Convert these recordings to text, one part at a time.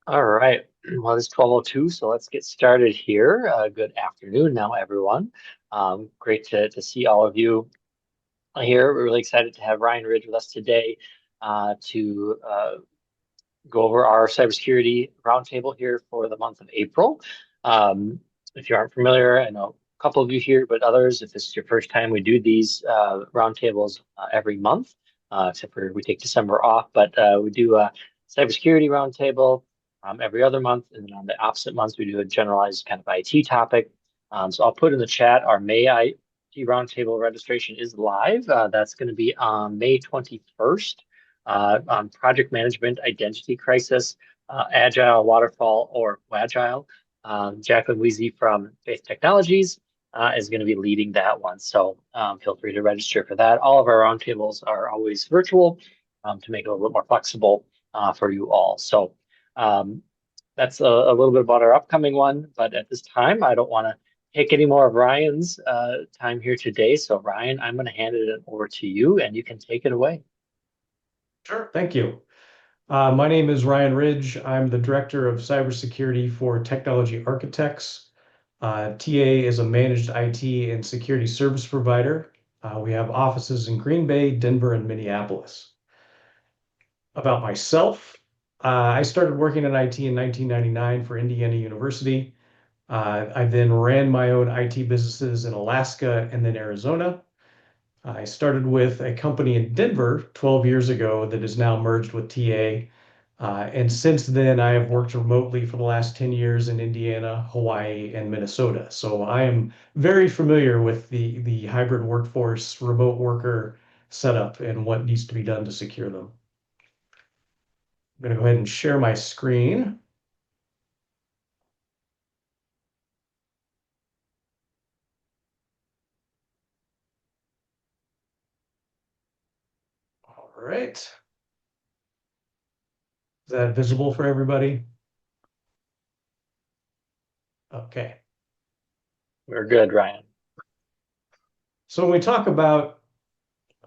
All right. Well, it's 12:02, so let's get started here. Good afternoon now, everyone. Great to see all of you here. We're really excited to have Ryan Ridge with us today to go over our cybersecurity roundtable here for the month of April. Um, if you aren't familiar, I know a couple of you here, but others, if this is your first time, we do these roundtables every month, except for we take December off, but we do a cybersecurity roundtable every other month, and then on the opposite months, we do a generalized kind of IT topic. So I'll put in the chat our May IT roundtable registration is live. That's going to be on May 21st on project management, identity crisis, agile, waterfall, or wagile. Jacqueline Weezy from Faith Technologies is going to be leading that one. So feel free to register for that. All of our roundtables are always virtual to make it a little bit more flexible for you all. So um, that's a little bit about our upcoming one. But at this time, I don't want to take any more of Ryan's time here today. So Ryan, I'm going to hand it over to you and you can take it away. Sure. Thank you. My name is Ryan Ridge. I'm the Director of Cybersecurity for Technology Architects. TA is a managed IT and security service provider. We have offices in Green Bay, Denver, and Minneapolis. About myself, I started working in IT in 1999 for Indiana University. I then ran my own IT businesses in Alaska and then Arizona. I started with a company in Denver 12 years ago that is now merged with TA. And since then, I have worked remotely for the last 10 years in Indiana, Hawaii, and Minnesota. So I am very familiar with the hybrid workforce, remote worker setup and what needs to be done to secure them. I'm going to go ahead and share my screen. All right. Is that visible for everybody? Okay. We're good, Ryan. So when we talk about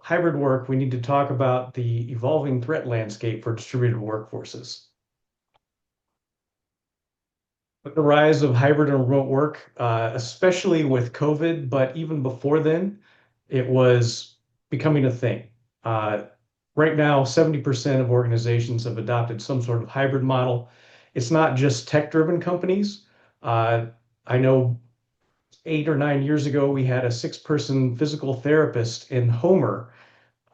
hybrid work, we need to talk about the evolving threat landscape for distributed workforces. With the rise of hybrid and remote work, especially with COVID, but even before then, it was becoming a thing. Uh, right now, 70% of organizations have adopted some sort of hybrid model. It's not just tech-driven companies. Uh, I know 8 or 9 years ago, we had a six-person physical therapist in Homer,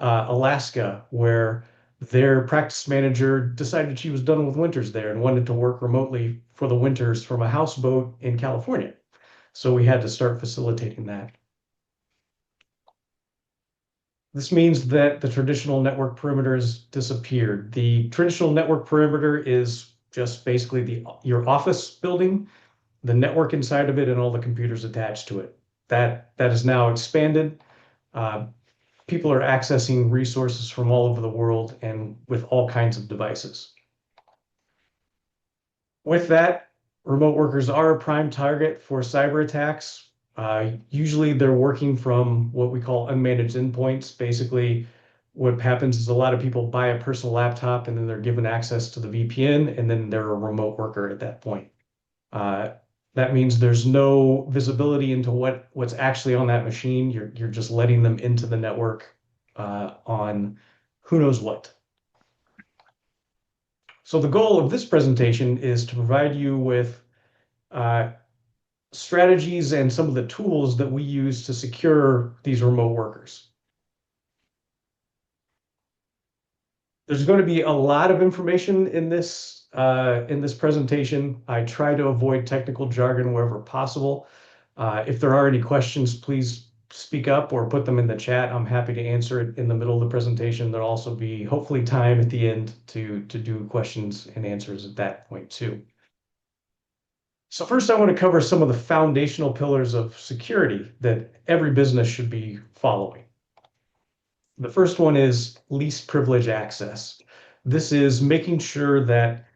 Alaska, where their practice manager decided she was done with winters there and wanted to work remotely for the winters from a houseboat in California. So we had to start facilitating that. This means that the traditional network perimeter has disappeared. The traditional network perimeter is just basically your office building, the network inside of it, and all the computers attached to it. That is now expanded. Uh, People are accessing resources from all over the world and with all kinds of devices. With that, remote workers are a prime target for cyber attacks. Usually they're working from what we call unmanaged endpoints. Basically, what happens is a lot of people buy a personal laptop and then they're given access to the VPN and then they're a remote worker at that point. Uh, that means there's no visibility into what's actually on that machine. You're just letting them into the network on who knows what. So the goal of this presentation is to provide you with uh, strategies and some of the tools that we use to secure these remote workers. There's going to be a lot of information in this presentation. I try to avoid technical jargon wherever possible. If there are any questions, please speak up or put them in the chat. I'm happy to answer it in the middle of the presentation. There'll also be hopefully time at the end to do questions and answers at that point too. So first, I want to cover some of the foundational pillars of security that every business should be following. The first one is least privilege access. This is making sure that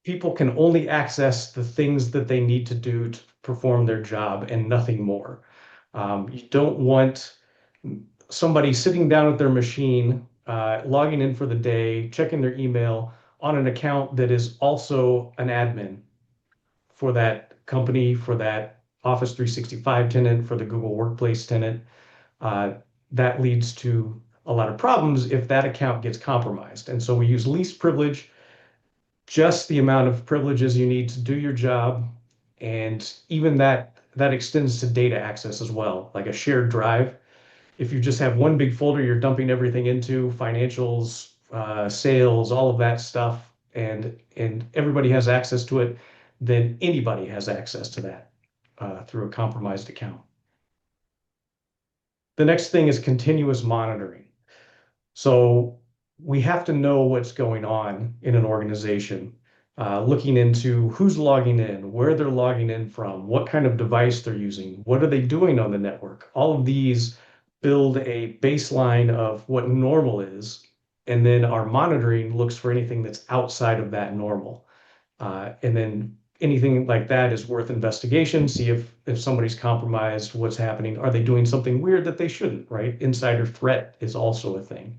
people can only access the things that they need to do to perform their job and nothing more. You don't want somebody sitting down at their machine, logging in for the day, checking their email, on an account that is also an admin for that company, for that Office 365 tenant, for the Google Workplace tenant. Uh, that leads to a lot of problems if that account gets compromised. And so we use least privilege, just the amount of privileges you need to do your job. And even that extends to data access as well, like a shared drive. If you just have one big folder you're dumping everything into, financials, sales, all of that stuff, and everybody has access to it, then anybody has access to that through a compromised account. The next thing is continuous monitoring. So we have to know what's going on in an organization, looking into who's logging in, where they're logging in from, what kind of device they're using, what are they doing on the network. All of these build a baseline of what normal is, and then our monitoring looks for anything that's outside of that normal. And then anything like that is worth investigation. See if somebody's compromised, what's happening. Are they doing something weird that they shouldn't, right? Insider threat is also a thing.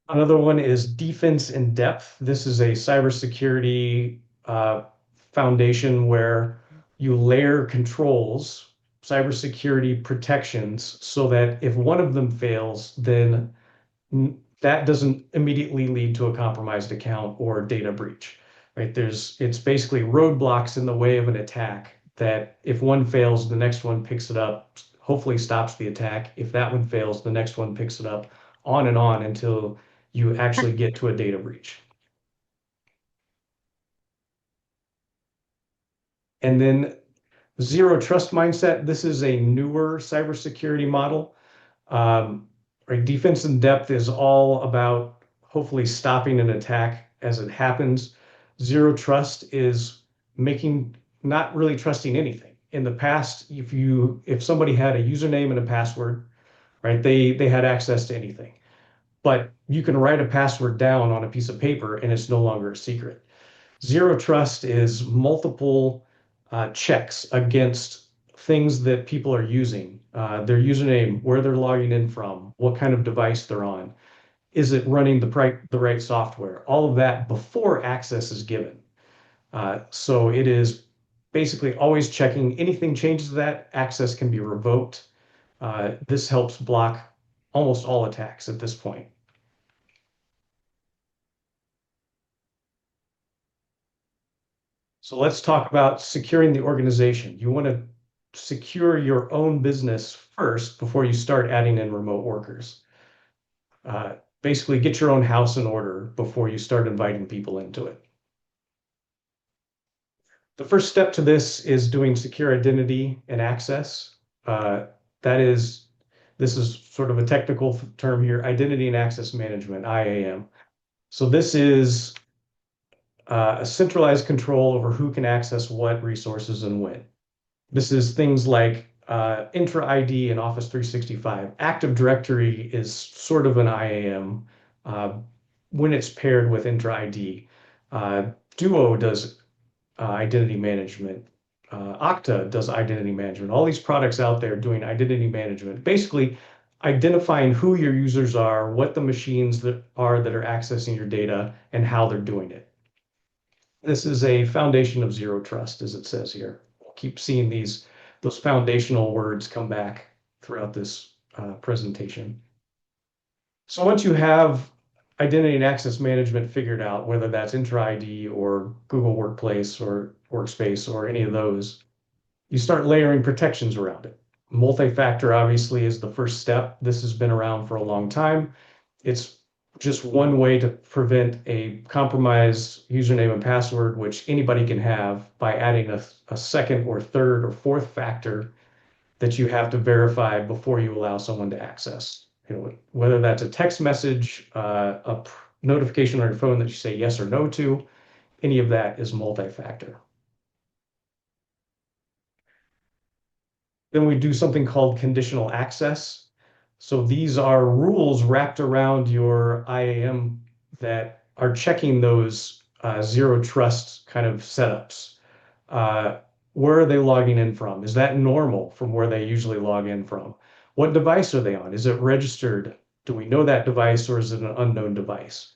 Another one is defense in depth. This is a cybersecurity foundation where you layer controls, cybersecurity protections, so that if one of them fails, then that doesn't immediately lead to a compromised account or data breach, right? It's basically roadblocks in the way of an attack that if one fails, the next one picks it up, hopefully stops the attack. If that one fails, the next one picks it up, on and on until you actually get to a data breach. And then zero trust mindset. This is a newer cybersecurity model. Right, defense in depth is all about hopefully stopping an attack as it happens. Zero trust is making not really trusting anything. In the past, if somebody had a username and a password, right, they had access to anything. But you can write a password down on a piece of paper and it's no longer a secret. Zero trust is multiple checks against things that people are using, their username, where they're logging in from, what kind of device they're on, is it running the right software, all of that before access is given. So it is basically always checking anything changes to that, access can be revoked. This helps block almost all attacks at this point. So let's talk about securing the organization. You want to secure your own business first before you start adding in remote workers. Basically, get your own house in order before you start inviting people into it. The first step to this is doing secure identity and access. Uh, that is, this is sort of a technical term here, identity and access management, IAM. So this is a centralized control over who can access what resources and when. This is things like Intra ID in Office 365. Active Directory is sort of an IAM when it's paired with Intra ID. Duo does identity management. Okta does identity management. All these products out there doing identity management, basically identifying who your users are, what the machines that are accessing your data, and how they're doing it. This is a foundation of zero trust, as it says here. We'll keep seeing those foundational words come back throughout this presentation. So once you have identity and access management figured out, whether that's Intra ID or Google Workplace or Workspace or any of those, you start layering protections around it. Multi-factor obviously is the first step. This has been around for a long time. It's just one way to prevent a compromised username and password, which anybody can have by adding a second or third or fourth factor that you have to verify before you allow someone to access. Whether that's a text message, notification on your phone that you say yes or no to, any of that is multi-factor. Then we do something called conditional access. So these are rules wrapped around your IAM that are checking those zero trust kind of setups. Where are they logging in from? Is that normal from where they usually log in from? What device are they on? Is it registered Do we know that device or is it an unknown device?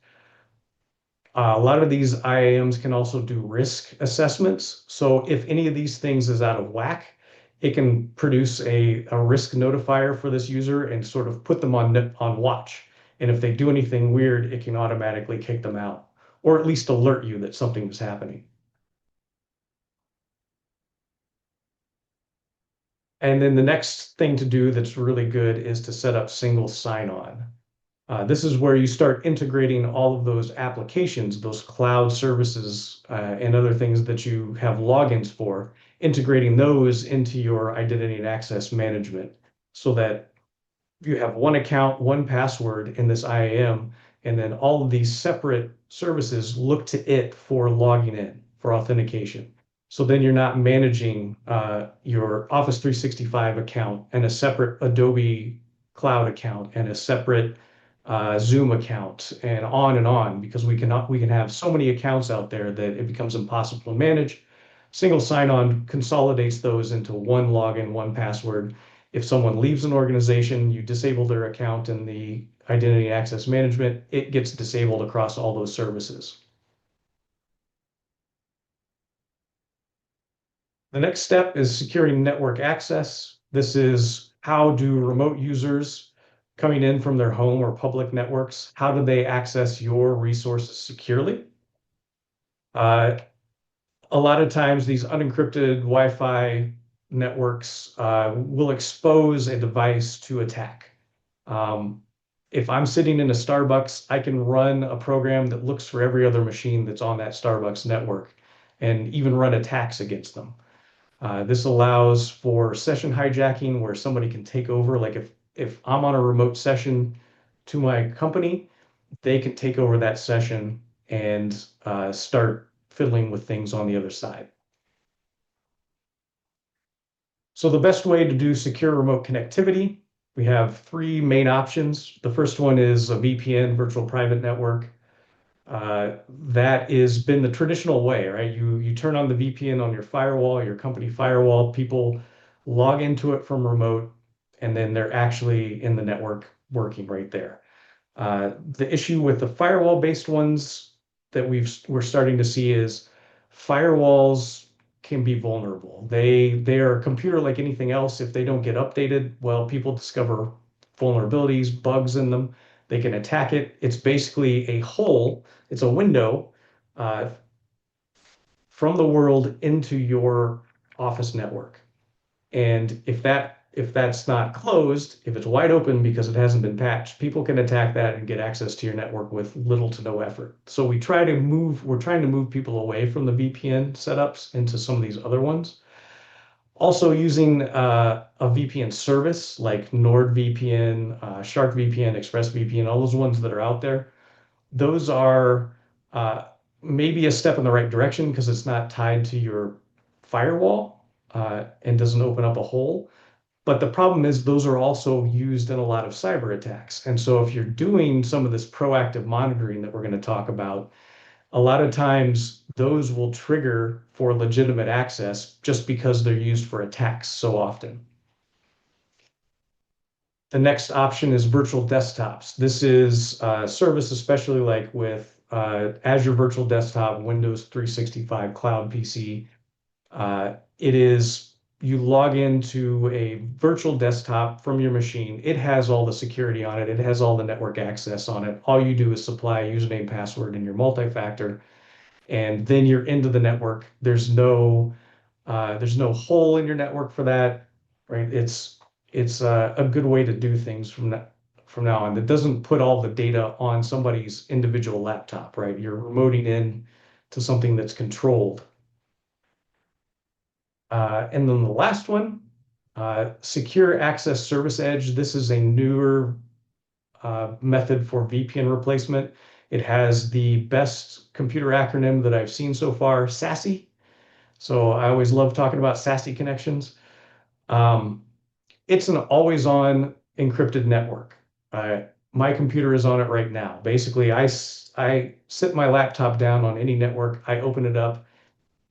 A lot of these IAMs can also do risk assessments. So if any of these things is out of whack, it can produce a risk notifier for this user and sort of put them on watch. And if they do anything weird, it can automatically kick them out, or at least alert you that something is happening. And then the next thing to do that's really good is to set up single sign-on. This is where you start integrating all of those applications, those cloud services, and other things that you have logins for, integrating those into your identity and access management so that you have one account, one password in this IAM, and then all of these separate services look to it for logging in, for authentication. So then you're not managing your Office 365 account and a separate Adobe Cloud account and a separate Zoom account and on, because we can have so many accounts out there that it becomes impossible to manage. Single sign-on consolidates those into one login, one password. If someone leaves an organization, you disable their account in the identity access management, it gets disabled across all those services. The next step is securing network access. This is how do remote users coming in from their home or public networks, how do they access your resources securely? Uh, a lot of times these unencrypted Wi-Fi networks will expose a device to attack. Um, if I'm sitting in a Starbucks, I can run a program that looks for every other machine that's on that Starbucks network and even run attacks against them. This allows for session hijacking where somebody can take over. Like if I'm on a remote session to my company, they can take over that session and start fiddling with things on the other side. So the best way to do secure remote connectivity, we have three main options. The first one is a VPN, virtual private network. That has been the traditional way, right? You turn on the VPN on your firewall, your company firewall, people log into it from remote, and then they're actually in the network working right there. The issue with the firewall-based ones that we're starting to see is firewalls can be vulnerable. They are a computer like anything else. If they don't get updated, well, people discover vulnerabilities, bugs in them. They can attack it. It's basically a hole. It's a window uh, from the world into your office network. And if that's not closed, if it's wide open because it hasn't been patched, people can attack that and get access to your network with little to no effort. So we're trying to move people away from the VPN setups into some of these other ones. Also using a VPN service like NordVPN, SharkVPN, ExpressVPN, all those ones that are out there. Those are uh, maybe a step in the right direction because it's not tied to your firewall and doesn't open up a hole. But the problem is those are also used in a lot of cyber attacks. And so if you're doing some of this proactive monitoring that we're going to talk about, a lot of times those will trigger for legitimate access just because they're used for attacks so often. The next option is virtual desktops. This is a service, especially like with Azure Virtual Desktop, Windows 365 Cloud PC. It is you log into a virtual desktop from your machine. It has all the security on it. It has all the network access on it. All you do is supply a username, password, and your multi-factor, and then you're into the network. There's no hole in your network for that, right? It's a good way to do things from now on. That doesn't put all the data on somebody's individual laptop, right? You're remoting in to something that's controlled. And then the last one, Secure Access Service Edge. This is a newer method for VPN replacement. It has the best computer acronym that I've seen so far, SASE. So I always love talking about SASE connections. Um, it's an always-on encrypted network. Uh, my computer is on it right now. Basically, I sit my laptop down on any network, I open it up,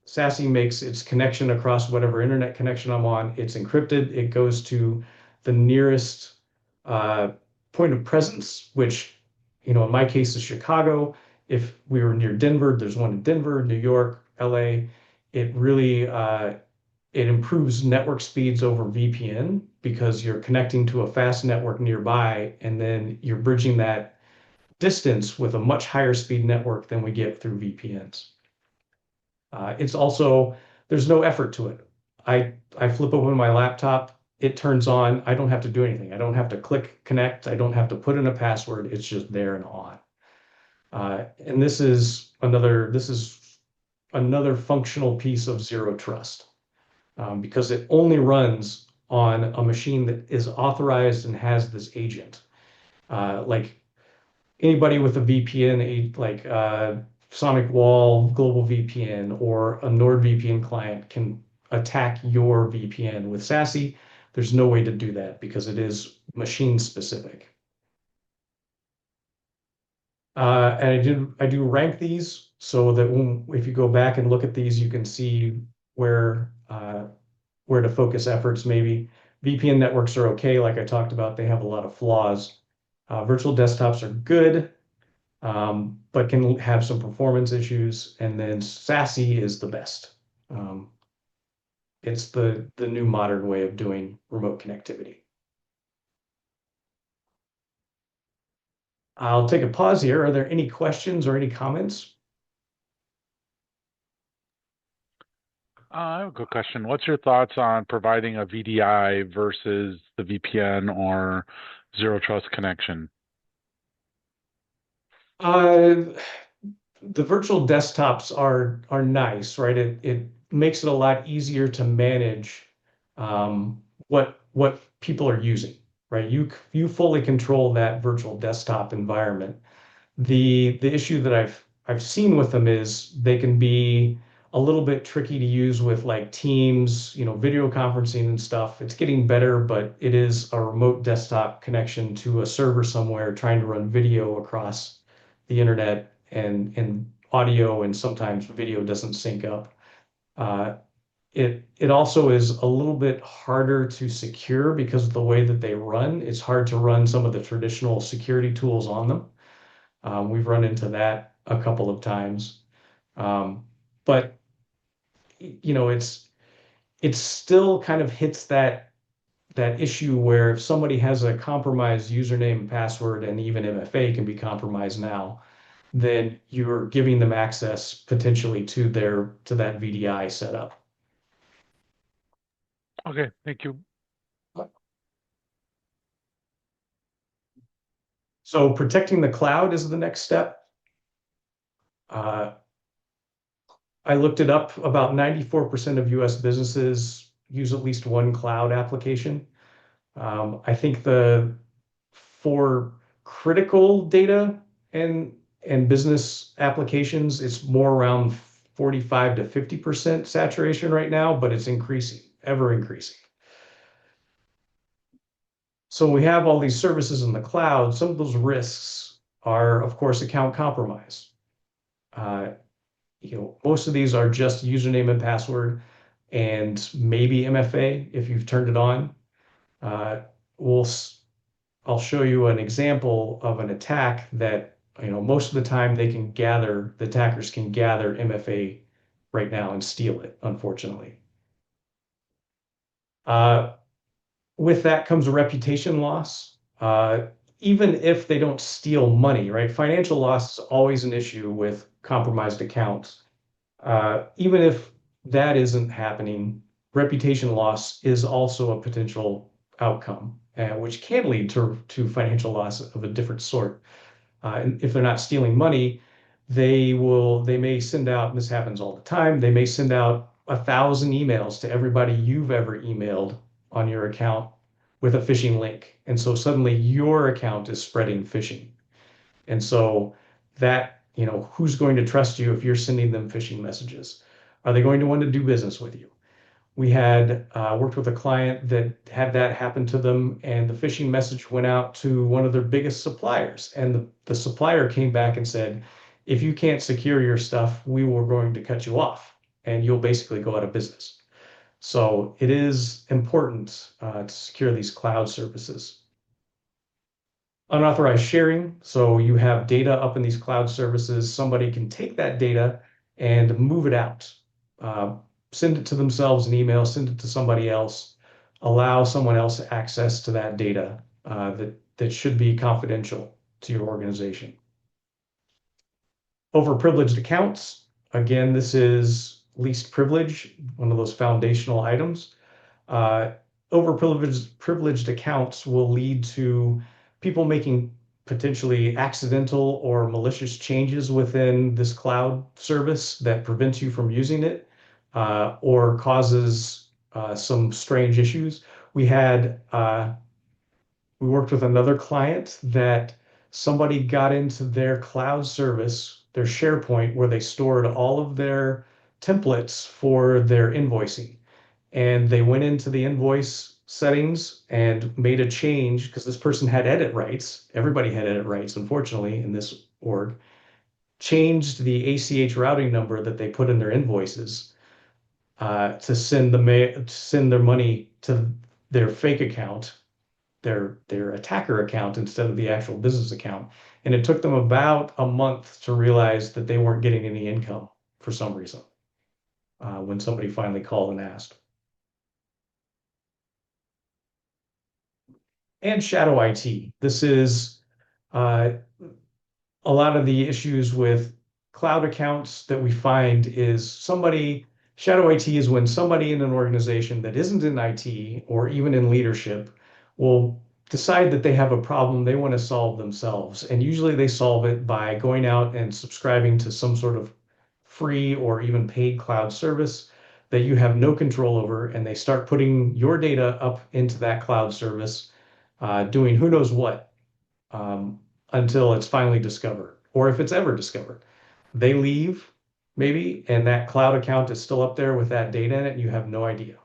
SASE makes its connection across whatever internet connection I'm on. It's encrypted. It goes to the nearest uh, point of presence, which, in my case is Chicago. If we were near Denver, there's one in Denver, New York, LA. It really it improves network speeds over VPN because you're connecting to a fast network nearby, and then you're bridging that distance with a much higher speed network than we get through VPNs. It's also, there's no effort to it. I flip open my laptop, it turns on. I don't have to do anything. I don't have to click connect. I don't have to put in a password. It's just there and on. And this is another functional piece of zero trust, because it only runs on a machine that is authorized and has this agent. Like anybody with a VPN, like Sonic Wall, Global VPN, or a NordVPN client can attack your VPN. With SASE, there's no way to do that because it is machine specific. And I do rank these so that if you go back and look at these, you can see where uh, where to focus efforts. Maybe VPN networks are okay, like I talked about. They have a lot of flaws. Virtual desktops are good, but can have some performance issues. And then SASE is the best. Um, it's the new modern way of doing remote connectivity. I'll take a pause here. Are there any questions or any comments? I have a good question. What's your thoughts on providing a VDI versus the VPN or zero trust connection? Uh, the virtual desktops are nice, right? It makes it a lot easier to manage what people are using, right? You fully control that virtual desktop environment. The issue that I've seen with them is they can be a little bit tricky to use with like Teams, video conferencing and stuff. It's getting better, but it is a remote desktop connection to a server somewhere trying to run video across the internet, and audio and sometimes video doesn't sync up. Uh, it also is a little bit harder to secure because of the way that they run. It's hard to run some of the traditional security tools on them. We've run into that a couple of times. But it's still kind of hits that issue where if somebody has a compromised username and password, and even MFA can be compromised now, then you're giving them access potentially to that VDI setup. Okay, thank you. So protecting the cloud is the next step. Uh, I looked it up. About 94% of US businesses use at least one cloud application. I think for critical data and business applications, it's more around 45 to 50% saturation right now, but it's increasing, ever increasing. So we have all these services in the cloud. Some of those risks are, of course, account compromise. Uh, Most of these are just username and password, and maybe MFA if you've turned it on. Uh, we'll I'll show you an example of an attack that, most of the time the attackers can gather MFA right now and steal it, unfortunately. Uh, with that comes a reputation loss. Even if they don't steal money, right? Financial loss is always an issue with compromised accounts. Even if that isn't happening, reputation loss is also a potential outcome, which can lead to financial loss of a different sort. And if they're not stealing money, they may send out, and this happens all the time, they may send out 1,000 emails to everybody you've ever emailed on your account with a phishing link. And so suddenly your account is spreading phishing. And so that, who's going to trust you if you're sending them phishing messages? Are they going to want to do business with you? We had worked with a client that had that happen to them, and the phishing message went out to one of their biggest suppliers. And the supplier came back and said, if you can't secure your stuff, we were going to cut you off and you'll basically go out of business. So it is important to secure these cloud services. Unauthorized sharing. So you have data up in these cloud services. Somebody can take that data and move it out, uh, send it to themselves in email, send it to somebody else, allow someone else access to that data that should be confidential to your organization. Overprivileged accounts. Again, this is least privilege, one of those foundational items. Uh, Overprivileged accounts will lead to people making potentially accidental or malicious changes within this cloud service that prevents you from using it, or causes some strange issues. We had we worked with another client that somebody got into their cloud service, their SharePoint, where they stored all of their templates for their invoicing. And they went into the invoice settings and made a change because this person had edit rights. Everybody had edit rights, unfortunately, in this org. Changed the ACH routing number that they put in their invoices to send their money to their fake account, their attacker account instead of the actual business account. And it took them about a month to realize that they weren't getting any income for some reason when somebody finally called and asked. And shadow IT. This is uh, a lot of the issues with cloud accounts that we find is shadow IT is when somebody in an organization that isn't in IT or even in leadership will decide that they have a problem they want to solve themselves. And usually they solve it by going out and subscribing to some sort of free or even paid cloud service that you have no control over. And they start putting your data up into that cloud service, doing who knows what, um, until it's finally discovered, or if it's ever discovered. They leave, maybe, and that cloud account is still up there with that data in it, and you have no idea.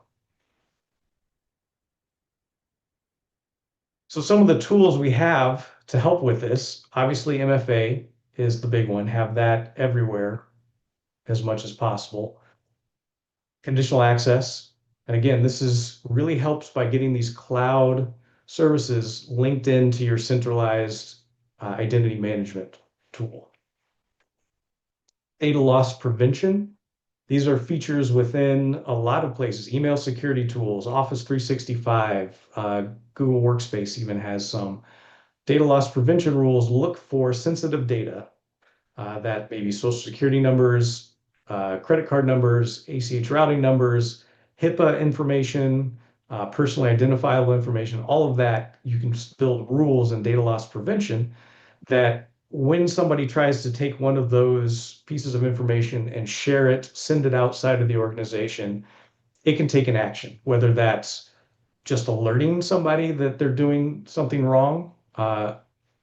So some of the tools we have to help with this, obviously MFA is the big one. Have that everywhere as much as possible. Conditional access. And again, this is really helps by getting these cloud services linked into your centralized identity management tool. Data loss prevention. These are features within a lot of places, email security tools, Office 365, Google Workspace even has some. Data loss prevention rules look for sensitive data that maybe social security numbers, credit card numbers, ACH routing numbers, HIPAA information, personally identifiable information, all of that. You can build rules in data loss prevention that when somebody tries to take one of those pieces of information and share it, send it outside of the organization, it can take an action, whether that's just alerting somebody that they're doing something wrong,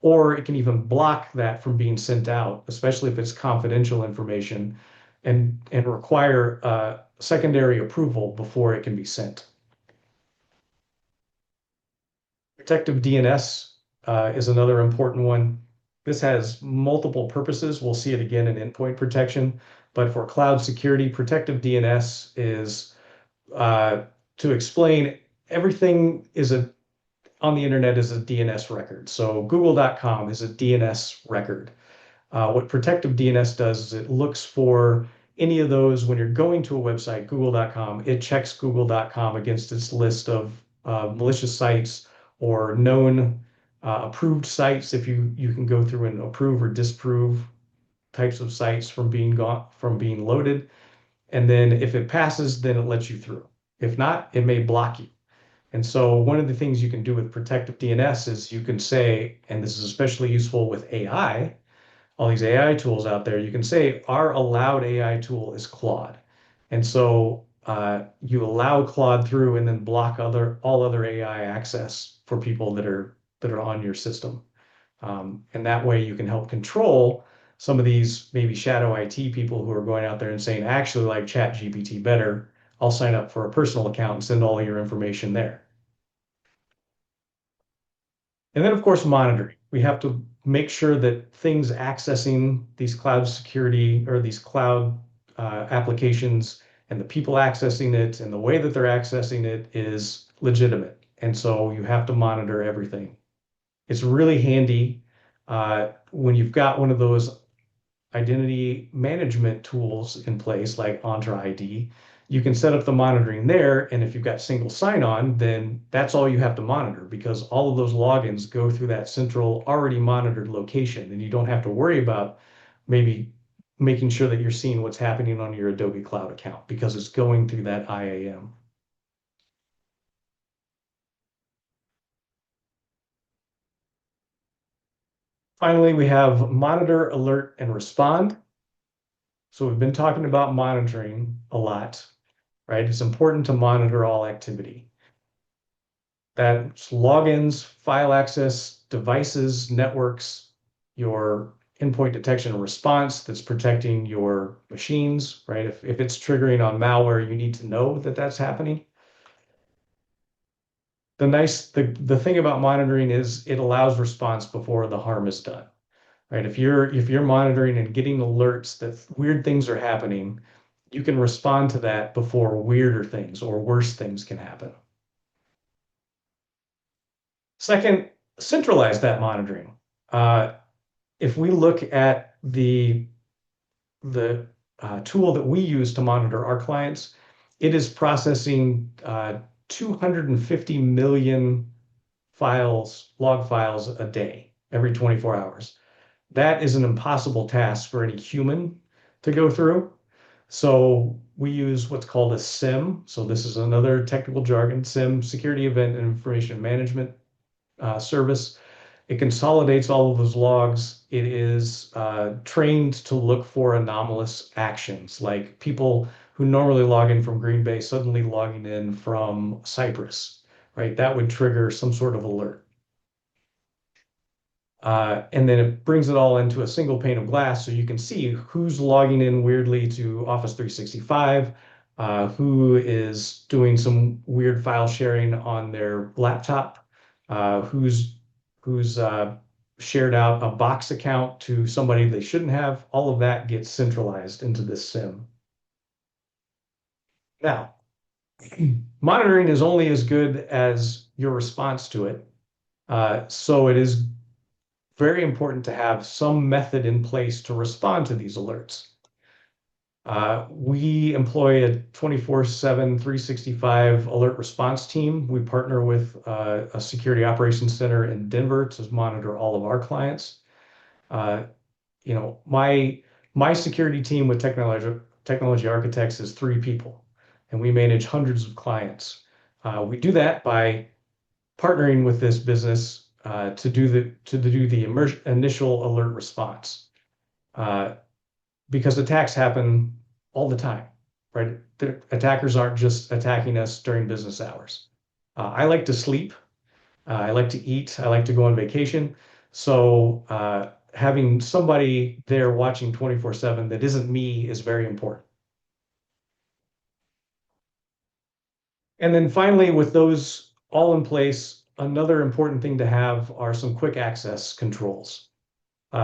or it can even block that from being sent out, especially if it's confidential information, and require secondary approval before it can be sent. Protective DNS is another important one. This has multiple purposes. We'll see it again in endpoint protection, but for cloud security, protective DNS is to explain everything on the internet is a DNS record. So google.com is a DNS record. What protective DNS does is it looks for any of those when you're going to a website, google.com, it checks google.com against its list of malicious sites or known approved sites. If you can go through and approve or disprove types of sites from being loaded. And then if it passes, then it lets you through. If not, it may block you. And so one of the things you can do with protective DNS is you can say, and this is especially useful with AI, all these AI tools out there, you can say our allowed AI tool is Claude. And so you allow Claude through and then block all other AI access for people that are on your system. And that way you can help control some of these maybe shadow IT people who are going out there and saying, I actually like ChatGPT better. I'll sign up for a personal account and send all your information there. And then, of course, monitoring. We have to make sure that things accessing these cloud security or these cloud applications and the people accessing it and the way that they're accessing it is legitimate. And so you have to monitor everything. It's really handy when you've got one of those identity management tools in place, like Entra ID. You can set up the monitoring there, and if you've got single sign-on, then that's all you have to monitor because all of those logins go through that central already monitored location, and you don't have to worry about maybe making sure that you're seeing what's happening on your Adobe Cloud account because it's going through that IAM. Finally, we have monitor, alert, and respond. So we've been talking about monitoring a lot, right? It's important to monitor all activity. That's logins, file access, devices, networks, your endpoint detection and response that's protecting your machines, right? If it's triggering on malware, you need to know that that's happening. The thing about monitoring is it allows response before the harm is done, right? If you're monitoring and getting alerts that weird things are happening, you can respond to that before weirder things or worse things can happen. Second, centralize that monitoring. Uh, if we look at the tool that we use to monitor our clients, it is processing 250 million log files a day, every 24 hours. That is an impossible task for any human to go through. So we use what's called a SIM. So this is another technical jargon, SIM, Security Event and Information Management service. It consolidates all of those logs. It is trained to look for anomalous actions, like people who normally log in from Green Bay suddenly logging in from Cyprus, right? That would trigger some sort of alert. And then it brings it all into a single pane of glass so you can see who's logging in weirdly to Office 365, who is doing some weird file sharing on their laptop, who's shared out a box account to somebody they shouldn't have. All of that gets centralized into this SIM. Now, monitoring is only as good as your response to it. So it is very important to have some method in place to respond to these alerts. We employ a 24/7, 365 alert response team. We partner with a security operations center in Denver to monitor all of our clients. Uh, my security team with technology architects is 3 people, and we manage hundreds of clients. We do that by partnering with this business to do the initial alert response uh, because attacks happen all the time, right? The attackers aren't just attacking us during business hours. I like to sleep. I like to eat. I like to go on vacation. So having somebody there watching 24/7 that isn't me is very important. And then finally, with those all in place, another important thing to have are some quick access controls.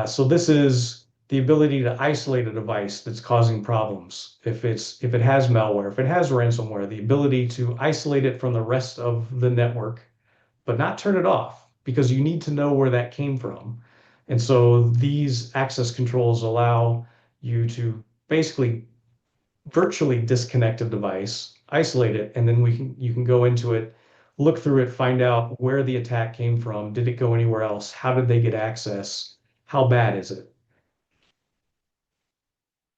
So this is the ability to isolate a device that's causing problems. If it has malware, if it has ransomware, the ability to isolate it from the rest of the network, but not turn it off because you need to know where that came from. And so these access controls allow you to basically virtually disconnect a device, isolate it, and then you can go into it, look through it, find out where the attack came from. Did it go anywhere else? How did they get access? How bad is it?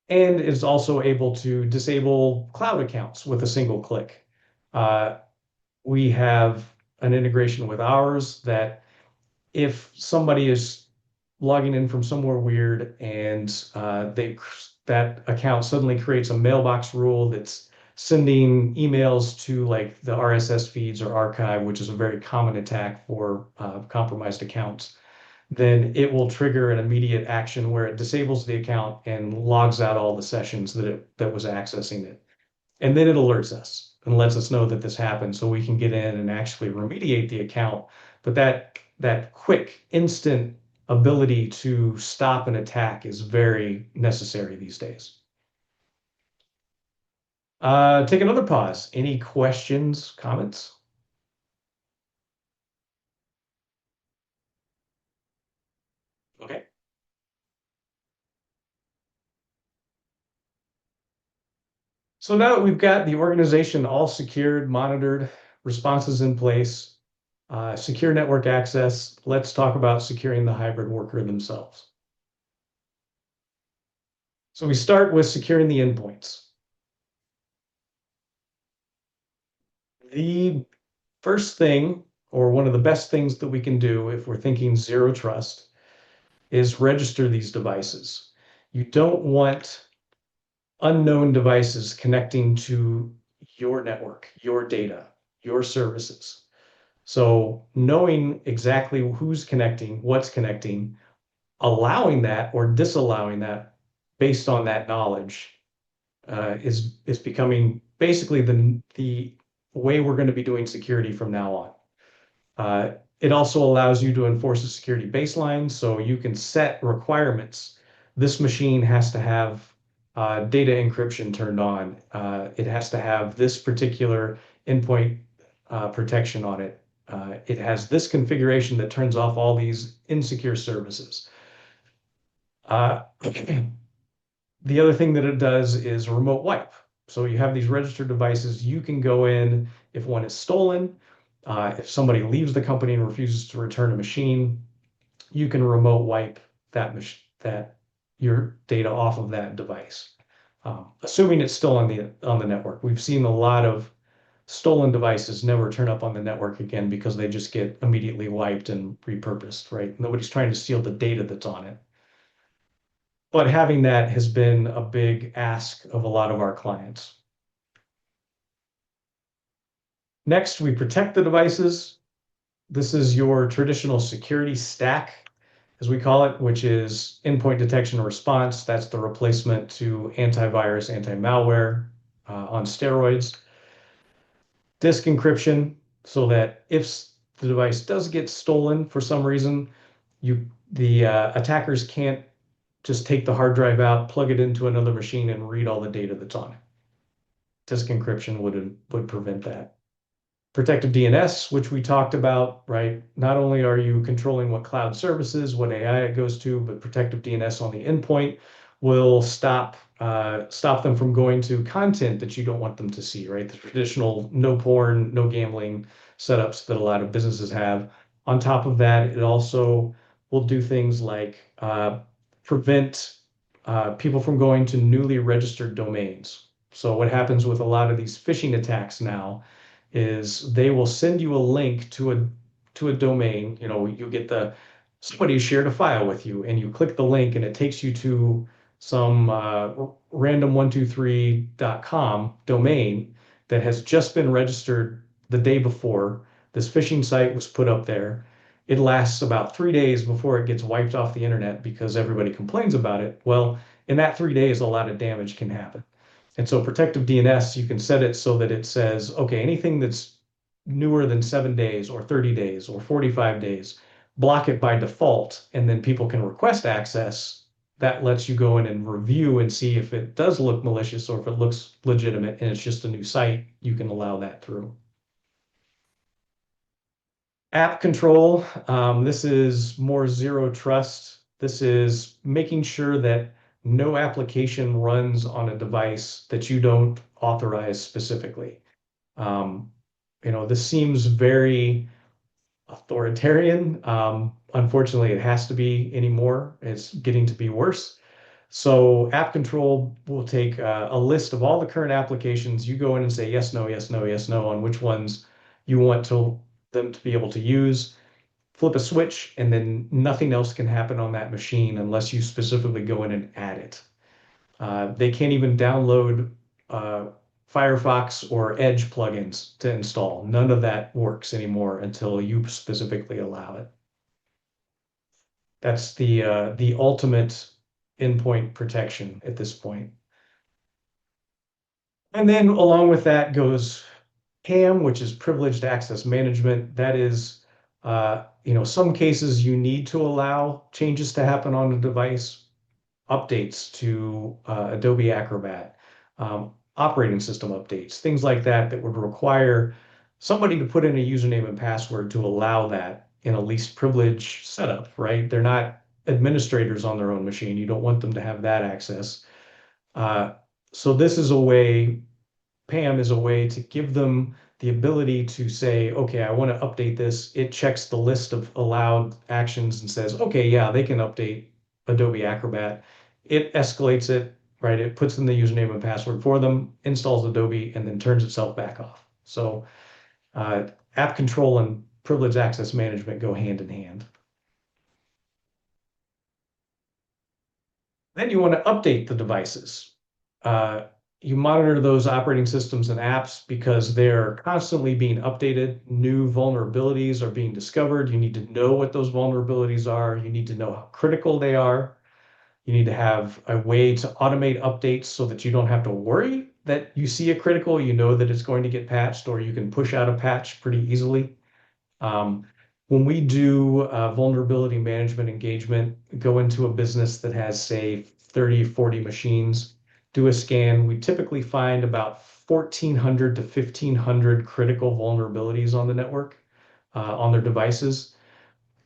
And is also able to disable cloud accounts with a single click. Uh, we have an integration with ours that if somebody is logging in from somewhere weird and that account suddenly creates a mailbox rule that's sending emails to like the RSS feeds or archive, which is a very common attack for compromised accounts, then it will trigger an immediate action where it disables the account and logs out all the sessions that was accessing it. And then it alerts us and lets us know that this happened so we can get in and actually remediate the account. But that quick, instant ability to stop an attack is very necessary these days. Take another pause. Any questions, comments? So now that we've got the organization all secured, monitored, responses in place, secure network access, let's talk about securing the hybrid worker themselves. So we start with securing the endpoints. The first thing, or one of the best things that we can do if we're thinking zero trust, is register these devices. You don't want unknown devices connecting to your network, your data, your services. So knowing exactly who's connecting, what's connecting, allowing that or disallowing that based on that knowledge is becoming basically the way we're going to be doing security from now on. It also allows you to enforce a security baseline, so you can set requirements. This machine has to have data encryption turned on. It has to have this particular endpoint protection on it. It has this configuration that turns off all these insecure services. The other thing that it does is remote wipe. So you have these registered devices. You can go in if one is stolen, if somebody leaves the company and refuses to return a machine, you can remote wipe that your data off of that device, assuming it's still on the network. We've seen a lot of stolen devices never turn up on the network again because they just get immediately wiped and repurposed, right? Nobody's trying to steal the data that's on it. But having that has been a big ask of a lot of our clients. Next, we protect the devices. This is your traditional security stack, as we call it, which is endpoint detection and response. That's the replacement to antivirus, anti-malware on steroids. Disk encryption, so that if the device does get stolen for some reason, the attackers can't just take the hard drive out, plug it into another machine, and read all the data that's on it. Disk encryption would prevent that. Protective DNS, which we talked about, right? Not only are you controlling what cloud services, what AI it goes to, but protective DNS on the endpoint will stop them from going to content that you don't want them to see, right? The traditional no porn, no gambling setups that a lot of businesses have. On top of that, it also will do things like prevent people from going to newly registered domains. So what happens with a lot of these phishing attacks now is they will send you a link to a domain. You know, you get somebody shared a file with you, and you click the link, and it takes you to some random123.com domain that has just been registered the day before. This phishing site was put up there. It lasts about 3 days before it gets wiped off the internet because everybody complains about it. Well, in that 3 days, a lot of damage can happen. And so protective DNS, you can set it so that it says, okay, anything that's newer than 7 days or 30 days or 45 days, block it by default, and then people can request access. That lets you go in and review and see if it does look malicious or if it looks legitimate and it's just a new site, you can allow that through. App control, this is more zero trust. This is making sure that no application runs on a device that you don't authorize specifically. Um, this seems very authoritarian. Unfortunately, it has to be anymore. It's getting to be worse. So app control will take a list of all the current applications. You go in and say yes, no, yes, no, yes, no on which ones you want them to be able to use. Flip a switch, and then nothing else can happen on that machine unless you specifically go in and add it. They can't even download uh, Firefox or Edge plugins to install. None of that works anymore until you specifically allow it. That's the ultimate endpoint protection at this point. And then along with that goes PAM, which is privileged access management. That is, some cases you need to allow changes to happen on the device, updates to Adobe Acrobat, operating system updates, things like that that would require somebody to put in a username and password to allow that in a least privilege setup, right? They're not administrators on their own machine. You don't want them to have that access. So this is a way PAM is a way to give them the ability to say, okay, I want to update this. It checks the list of allowed actions and says, okay, yeah, they can update Adobe Acrobat. It escalates it, right? It puts in the username and password for them, installs Adobe, and then turns itself back off. So app control and privileged access management go hand in hand. Then you want to update the devices. Uh, you monitor those operating systems and apps because they're constantly being updated. New vulnerabilities are being discovered. You need to know what those vulnerabilities are. You need to know how critical they are. You need to have a way to automate updates so that you don't have to worry that you see a critical, you know that it's going to get patched, or you can push out a patch pretty easily. Um, when we do vulnerability management engagement, go into a business that has, say, 30, 40 machines, do a scan, we typically find about 1,400 to 1,500 critical vulnerabilities on the network, on their devices.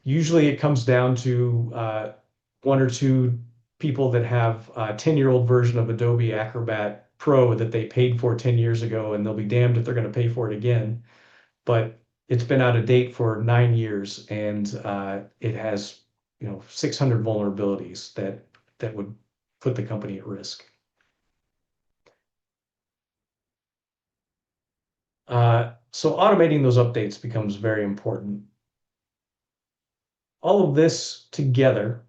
Usually it comes down to one or two people that have a 10-year-old version of Adobe Acrobat Pro that they paid for 10 years ago, and they'll be damned if they're going to pay for it again. But it's been out of date for 9 years, and it has 600 vulnerabilities that would put the company at risk. So automating those updates becomes very important. All of this together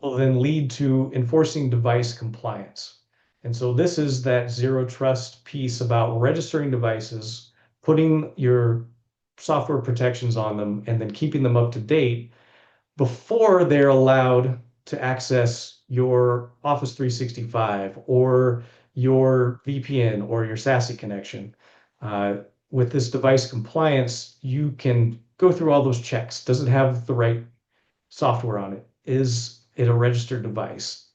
will then lead to enforcing device compliance. And so this is that zero trust piece about registering devices, putting your software protections on them, and then keeping them up to date before they're allowed to access your Office 365 or your VPN or your SASE connection. With this device compliance, you can go through all those checks. Does it have the right software on it? Is it a registered device?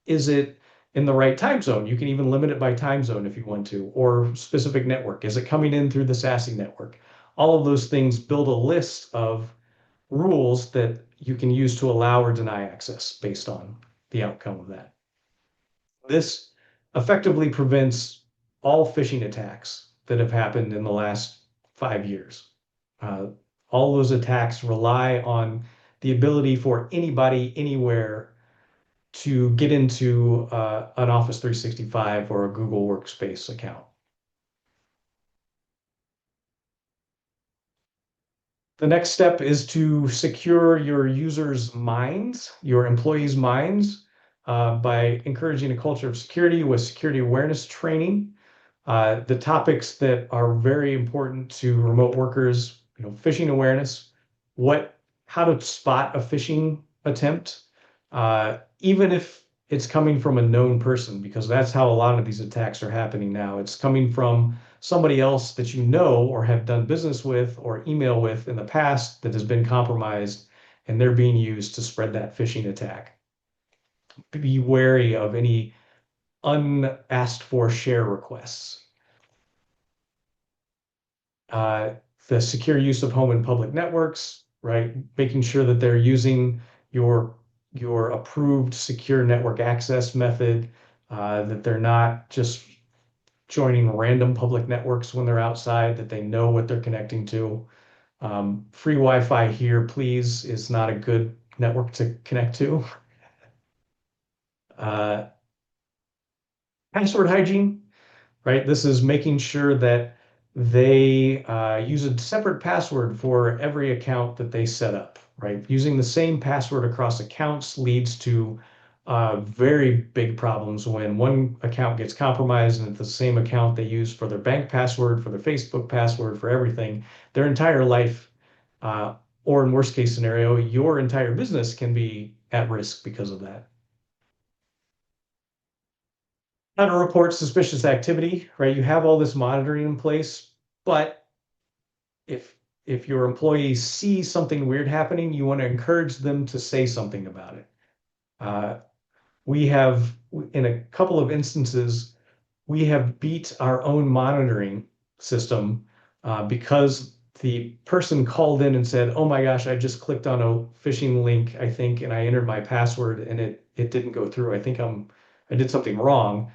Is it in the right time zone? You can even limit it by time zone if you want to, or specific network. Is it coming in through the SASE network? All of those things build a list of rules that you can use to allow or deny access based on the outcome of that. This effectively prevents all phishing attacks that have happened in the last 5 years. Uh, all those attacks rely on the ability for anybody anywhere to get into an Office 365 or a Google Workspace account. The next step is to secure your users' minds, your employees' minds, by encouraging a culture of security with security awareness training. The topics that are very important to remote workers, phishing awareness, how to spot a phishing attempt, even if it's coming from a known person, because that's how a lot of these attacks are happening now. It's coming from somebody else that you know or have done business with or email with in the past that has been compromised, and they're being used to spread that phishing attack. Be wary of any unasked for share requests. The secure use of home and public networks, right? Making sure that they're using your approved secure network access method, that they're not just joining random public networks when they're outside, that they know what they're connecting to. Free Wi-Fi here, please, is not a good network to connect to. Password hygiene, right? This is making sure that they use a separate password for every account that they set up, right? Using the same password across accounts leads to very big problems when one account gets compromised and it's the same account they use for their bank password, for their Facebook password, for everything. Their entire life, or in worst case scenario, your entire business can be at risk because of that. How to report suspicious activity, right? You have all this monitoring in place, but if your employees see something weird happening, you want to encourage them to say something about it. We have, in a couple of instances, we have beat our own monitoring system because the person called in and said, "Oh my gosh, I just clicked on a phishing link, I think, and I entered my password and it didn't go through. I think I did something wrong.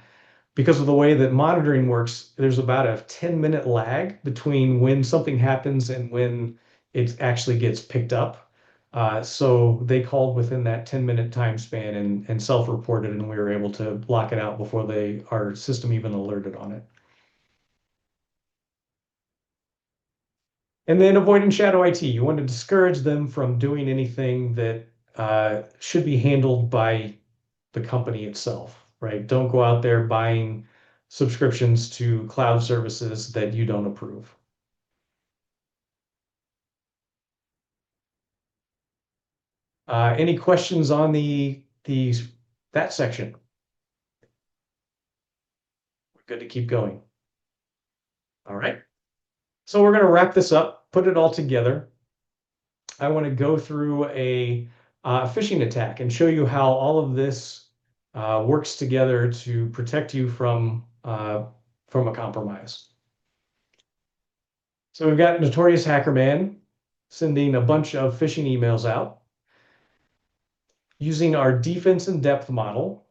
Because of the way that monitoring works, there's about a 10-minute lag between when something happens and when it actually gets picked up. So they called within that 10-minute time span and self-reported, and we were able to block it out before our system even alerted on it. And then avoiding shadow IT. You want to discourage them from doing anything that should be handled by the company itself, right? Don't go out there buying subscriptions to cloud services that you don't approve. Any questions on that section? We're good to keep going. All right. So we're going to wrap this up, put it all together. I want to go through a phishing attack and show you how all of this works together to protect you from a compromise. So we've got Notorious Hacker Man sending a bunch of phishing emails out. Using our defense in depth model,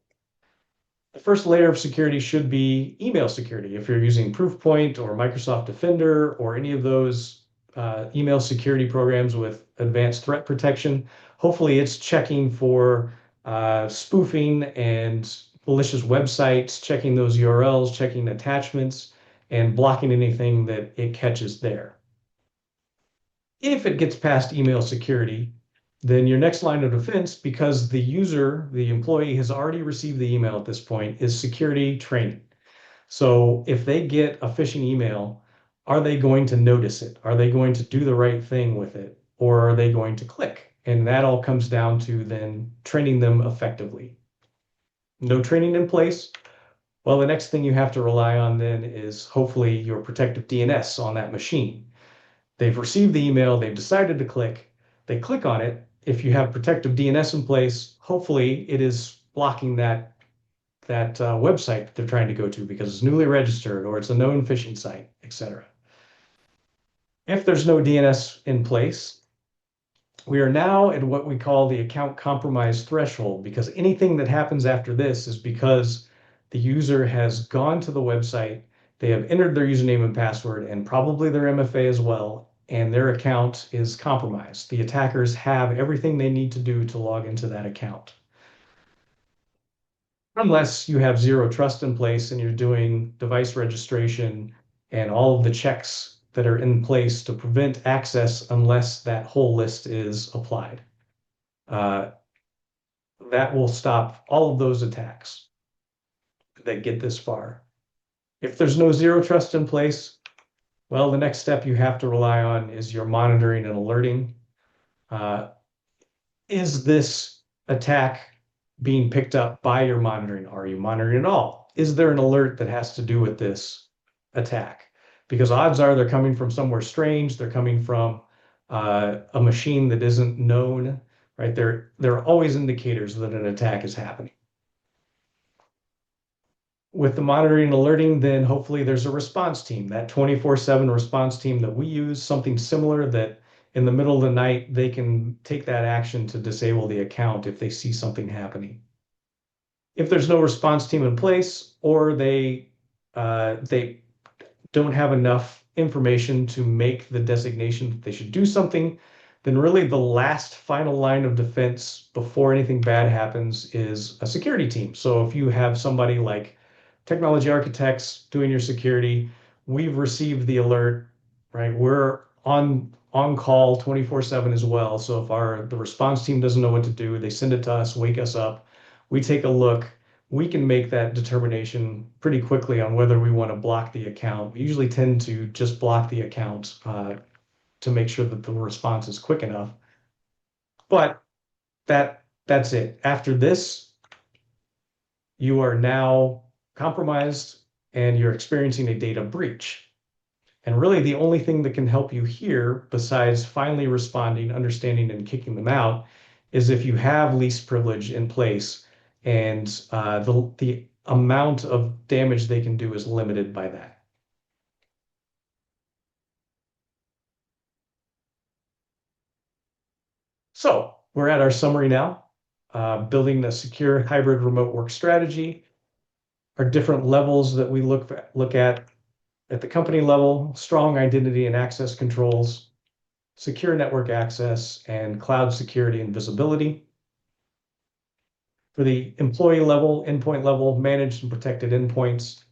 the first layer of security should be email security. If you're using Proofpoint or Microsoft Defender or any of those email security programs with advanced threat protection, hopefully it's checking for spoofing and malicious websites, checking those URLs, checking attachments, and blocking anything that it catches there. If it gets past email security, then your next line of defense, because the user, the employee, has already received the email at this point, is security training. So if they get a phishing email, are they going to notice it? Are they going to do the right thing with it? Or are they going to click? And that all comes down to then training them effectively. No training in place. Well, the next thing you have to rely on then is hopefully your protective DNS on that machine. They've received the email, they've decided to click, they click on it. If you have protective DNS in place, hopefully it is blocking that website that they're trying to go to because it's newly registered or it's a known phishing site, etc. If there's no DNS in place, we are now at what we call the account compromise threshold, because anything that happens after this is because the user has gone to the website, they have entered their username and password and probably their MFA as well, and their account is compromised. The attackers have everything they need to do to log into that account. Unless you have zero trust in place and you're doing device registration and all of the checks that are in place to prevent access unless that whole list is applied. That will stop all of those attacks that get this far. If there's no zero trust in place, well, the next step you have to rely on is your monitoring and alerting. Is this attack being picked up by your monitoring? Are you monitoring at all? Is there an alert that has to do with this attack? Because odds are they're coming from somewhere strange. They're coming from a machine that isn't known, right? There are always indicators that an attack is happening. With the monitoring and alerting, then hopefully there's a response team, that 24/7 response team that we use, something similar that in the middle of the night, they can take that action to disable the account if they see something happening. If there's no response team in place, or they don't have enough information to make the designation that they should do something, then really the last final line of defense before anything bad happens is a security team. So if you have somebody like technology architects doing your security, we've received the alert, right? We're on call 24/7 as well. So if the response team doesn't know what to do, they send it to us, wake us up, we take a look. We can make that determination pretty quickly on whether we want to block the account. We usually tend to just block the account to make sure that the response is quick enough. But that's it. After this, you are now compromised and you're experiencing a data breach. And really the only thing that can help you here, besides finally responding, understanding, and kicking them out, is if you have least privilege in place and the amount of damage they can do is limited by that. So we're at our summary now, building a secure hybrid remote work strategy. are different levels that we look at the company level: strong identity and access controls, secure network access, and cloud security and visibility. For the employee level, endpoint level, managed and protected endpoints,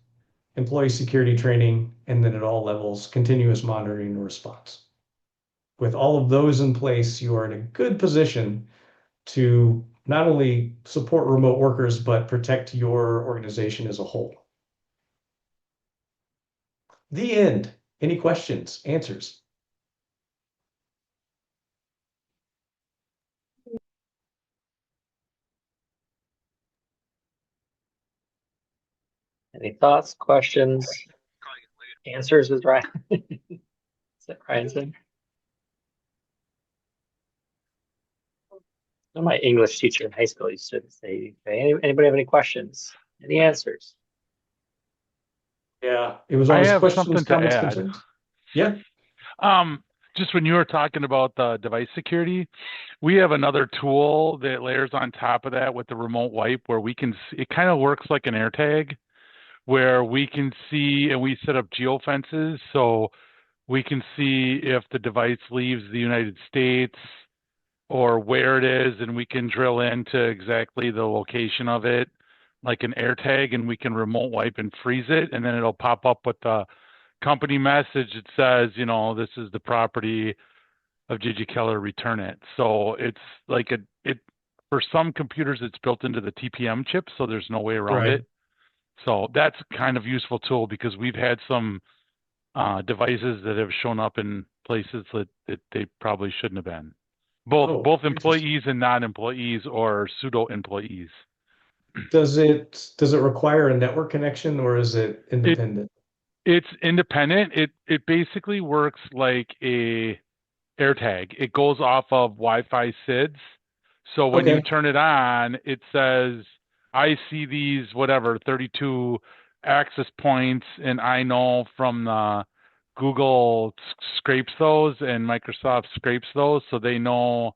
employee security training, and then at all levels, continuous monitoring and response. With all of those in place, you are in a good position to not only support remote workers, but protect your organization as a whole. The end. Any questions, answers? Any thoughts, questions, answers with Ryan? Is that Ryan saying? My English teacher in high school used to say, Anybody have any questions? Any answers?" Yeah, it was I always have questions, something to comments, add. concerns. Yeah. Just when you were talking about the device security, we have another tool that layers on top of that with the remote wipe where we can, it kind of works like an AirTag where we can see and we set up geofences so we can see if the device leaves the United States or where it is, and we can drill into exactly the location of it, like an AirTag, and we can remote wipe and freeze it, and then it'll pop up with the company message that says, this is the property of Gigi Keller, return it. So it's like it for some computers it's built into the TPM chip, so there's no way around Right. it. So that's kind of useful tool because we've had some devices that have shown up in places that they probably shouldn't have been. Oh, Both interesting. employees and non-employees or pseudo employees. Does it require a network connection or is it It independent? it's independent. It basically works like a AirTag. It goes off of Wi-Fi SIDs. So when you Okay. turn it on, it says, I see these, whatever, 32 access points, and I know from the Google scrapes those and Microsoft scrapes those, so they know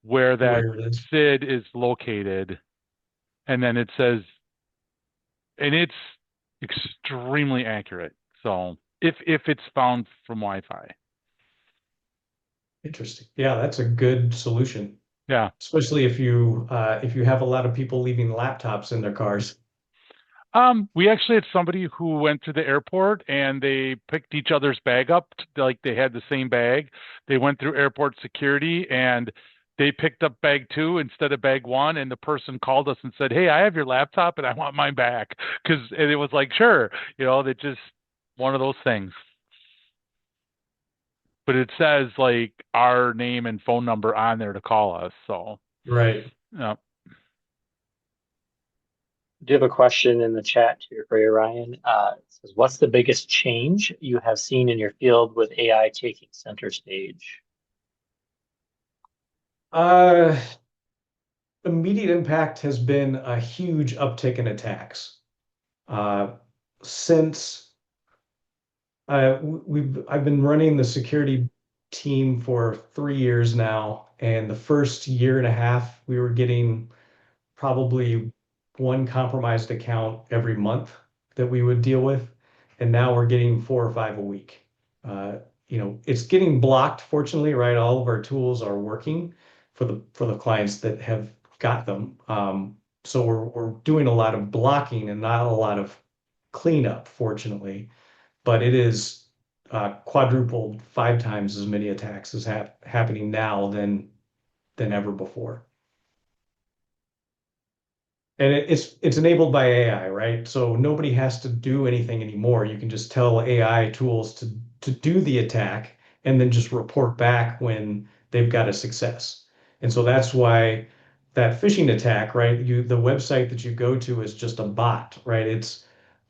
where that Where it is. SID is located. And then it says, and it's extremely accurate. So if it's found from Wi-Fi. Interesting. Yeah, that's a good solution, Yeah. especially if you have a lot of people leaving laptops in their cars. We actually had somebody who went to the airport and they picked each other's bag up, like they had the same bag. They went through airport security and they picked up bag two instead of bag one. And the person called us and said, "Hey, I have your laptop and I want mine back." And it was like, sure, they just one of those things. But it says like our name and phone number on there to call us. So, Right. yeah. Do you have a question in the chat here for you, Ryan? It says, "What's the biggest change you have seen in your field with AI taking center stage?" Uh, Immediate impact has been a huge uptick in attacks. Uh, since I've been running the security team for 3 years now, and the first year and a half, we were getting probably one compromised account every month that we would deal with, and now we're getting 4 or 5 a week. Uh, it's getting blocked, fortunately, right? All of our tools are working for the clients that have got them. So we're doing a lot of blocking and not a lot of cleanup, fortunately. But it is quadrupled, 5 times as many attacks is happening now than ever before. And it's enabled by AI, right? So nobody has to do anything anymore. You can just tell AI tools to do the attack and then just report back when they've got a success. And so that's why that phishing attack, right? The website that you go to is just a bot, right?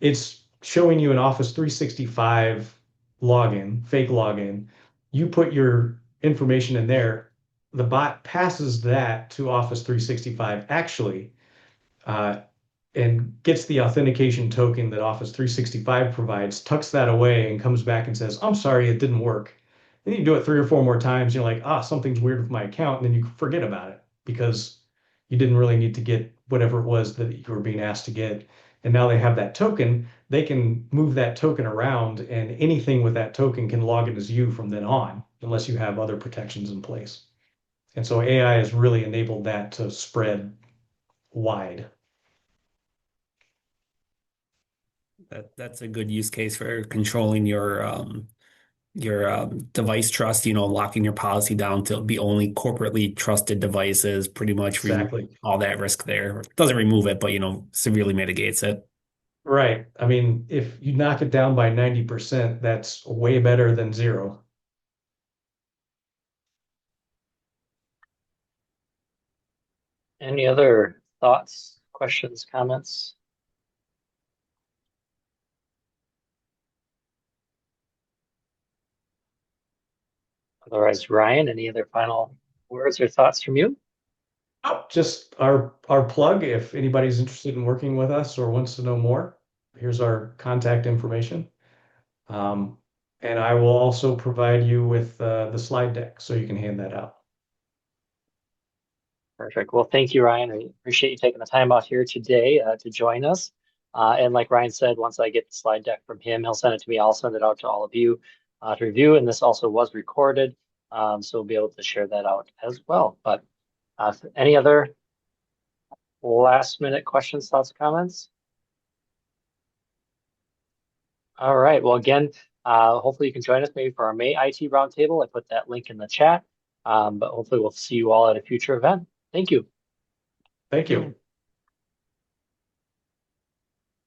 It's showing you an Office 365 login, fake login. You put your information in there, the bot passes that to Office 365 actually, uh, and gets the authentication token that Office 365 provides, tucks that away, and comes back and says, "I'm sorry, it didn't work." Then you do it 3 or 4 more times, you're like, something's weird with my account, and then you forget about it because you didn't really need to get whatever it was that you were being asked to get. And now they have that token, they can move that token around, and anything with that token can log in as you from then on, unless you have other protections in place. And so AI has really enabled that to spread wide. That's a good use case for controlling your device trust, locking your policy down to be only corporately trusted devices, pretty much remove Exactly. all that risk there. Doesn't remove it, but severely mitigates it. Right. I mean, if you knock it down by 90%, that's way better than zero. Any other thoughts, questions, comments? Otherwise, Ryan, any other final words or thoughts from you? Oh, just our plug. If anybody's interested in working with us or wants to know more, here's our contact information. Um, and I will also provide you with the slide deck so you can hand that out. Perfect. Well, thank you, Ryan. I appreciate you taking the time out here today to join us. And like Ryan said, once I get the slide deck from him, he'll send it to me. I'll send it out to all of you to review. And this also was recorded, so we'll be able to share that out as well. But any other last minute questions, thoughts, comments? All right. Well, again, hopefully you can join us maybe for our May IT Roundtable. I put that link in the chat, but hopefully we'll see you all at a future event. Thank you. Thank you.